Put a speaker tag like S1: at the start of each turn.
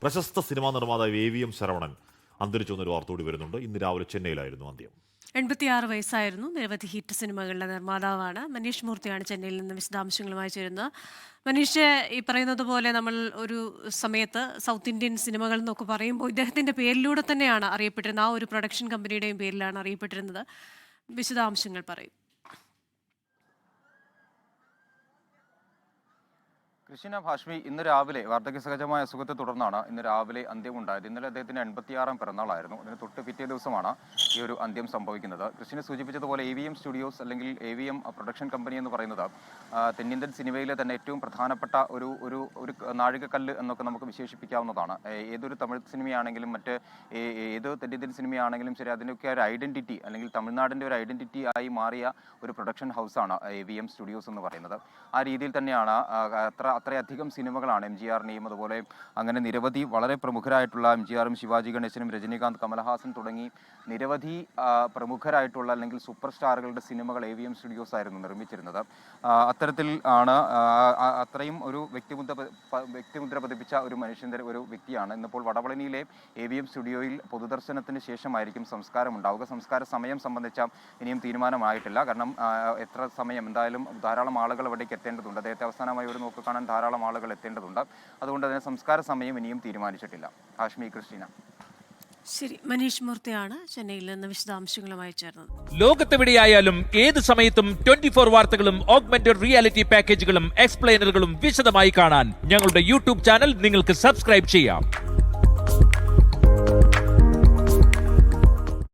S1: പ്രശസ്ത സിനിമാ നിർമ്മാതാവ് AVM ശരവണൻ അന്തരിച്ചു എന്നൊരു വാർത്ത കൂടി വരുന്നുണ്ട്. ഇന്ന് രാവിലെ ചെന്നൈയിലായിരുന്നു അന്ത്യം.
S2: 86 വയസ്സായിരുന്നു. നിരവധി ഹിറ്റ് സിനിമകളുടെ നിർമ്മാതാവാണ്. മനീഷ് മൂർത്തിയാണ് ചെന്നൈയിൽ നിന്ന് വിശദാംശങ്ങളുമായി ചേരുന്നത്. മനീഷ്, ഈ പറയുന്നത് പോലെ നമ്മൾ ഒരു സമയത്ത് സൗത്ത് ഇന്ത്യൻ സിനിമകൾ എന്നൊക്കെ പറയുമ്പോൾ ഇദ്ദേഹത്തിന്റെ പേരിലൂടെ തന്നെയാണ് അറിയപ്പെട്ടിരുന്നത്. ആ ഒരു പ്രൊഡക്ഷൻ കമ്പനിയുടെയും പേരിലാണ് അറിയപ്പെട്ടിരുന്നത്. വിശദാംശങ്ങൾ പറയും.
S3: കൃഷ്ണ ഭാഷ്മി, ഇന്ന് രാവിലെ വാർദ്ധക്യ സഹജമായ അസുഖത്തെ തുടർന്നാണ് ഇന്ന് രാവിലെ അന്ത്യമുണ്ടായത്. ഇന്നലെ അദ്ദേഹത്തിന് 86-ാം പിറന്നാളായിരുന്നു. അതിന് തൊട്ട് പിറ്റേ ദിവസമാണ് ഈ ഒരു അന്ത്യം സംഭവിക്കുന്നത്. കൃഷ്ണനെ സൂചിപ്പിച്ചതുപോലെ AVM സ്റ്റുഡിയോസ് അല്ലെങ്കിൽ AVM പ്രൊഡക്ഷൻ കമ്പനി എന്ന് പറയുന്നത് തെന്നിന്ത്യൻ സിനിമയിലെ തന്നെ ഏറ്റവും പ്രധാനപ്പെട്ട ഒരു ഒരു ഒരു നാഴികക്കല്ല് എന്നൊക്കെ നമുക്ക് വിശേഷിപ്പിക്കാവുന്നതാണ്. ഏതൊരു തമിഴ് സിനിമയാണെങ്കിലും മറ്റ് ഏത് തെന്നിന്ത്യൻ സിനിമയാണെങ്കിലും ശരി, അതിൻ്റെയൊക്കെ ഒരു ഐഡന്റിറ്റി അല്ലെങ്കിൽ തമിഴ്നാടിൻ്റെ ഒരു ഐഡന്റിറ്റി ആയി മാറിയ ഒരു പ്രൊഡക്ഷൻ ഹൗസാണ് AVM സ്റ്റുഡിയോസ് എന്ന് പറയുന്നത്. ആ രീതിയിൽ തന്നെയാണ് അത്രയധികം സിനിമകളാണ് MGRനെയും അതുപോലെ അങ്ങനെ നിരവധി വളരെ പ്രമുഖരായിട്ടുള്ള MGRും ശിവാജി ഗണേശനും രജനീകാന്ത്, കമലഹാസൻ തുടങ്ങി നിരവധി പ്രമുഖരായിട്ടുള്ള അല്ലെങ്കിൽ സൂപ്പർ സ്റ്റാറുകളുടെ സിനിമകൾ AVM സ്റ്റുഡിയോസ് ആയിരുന്നു നിർമ്മിച്ചിരുന്നത്. അത്തരത്തിൽ ആണ് അത്രയും ഒരു വ്യക്തിമുദ്ര പതിപ്പിച്ച ഒരു മനുഷ്യൻ്റെ ഒരു വ്യക്തിയാണ്. ഇന്നിപ്പോൾ വടവളനിയിലെ AVM സ്റ്റുഡിയോയിൽ പൊതുദർശനത്തിന് ശേഷമായിരിക്കും സംസ്കാരം ഉണ്ടാവുക. സംസ്കാര സമയം സംബന്ധിച്ച ഇനിയും തീരുമാനമായിട്ടില്ല. കാരണം എത്ര സമയം, എന്തായാലും ധാരാളം ആളുകൾ അവിടേക്ക് എത്തേണ്ടതുണ്ട്. അദ്ദേഹത്തെ അവസാനമായി ഒരു നോക്ക് കാണാൻ ധാരാളം ആളുകൾ എത്തേണ്ടതുണ്ട്. അതുകൊണ്ട് തന്നെ സംസ്കാര സമയം ഇനിയും തീരുമാനിച്ചിട്ടില്ല. ഹാഷ്മി, ക്രിസ്റ്റീന.
S2: ശരി, മനീഷ് മൂർത്തിയാണ് ചെന്നൈയിൽ നിന്ന് വിശദാംശങ്ങളുമായി ചേർന്നത്.
S4: ലോകത്തെവിടെയായാലും ഏത് സമയത്തും 24 വാർത്തകളും ഓഗ്മെന്റഡ് റിയാലിറ്റി പാക്കേജുകളും എക്സ്പ്ലെയിനറുകളും വിശദമായി കാണാൻ ഞങ്ങളുടെ YouTube ചാനൽ നിങ്ങൾക്ക് സബ്സ്ക്രൈബ് ചെയ്യാം.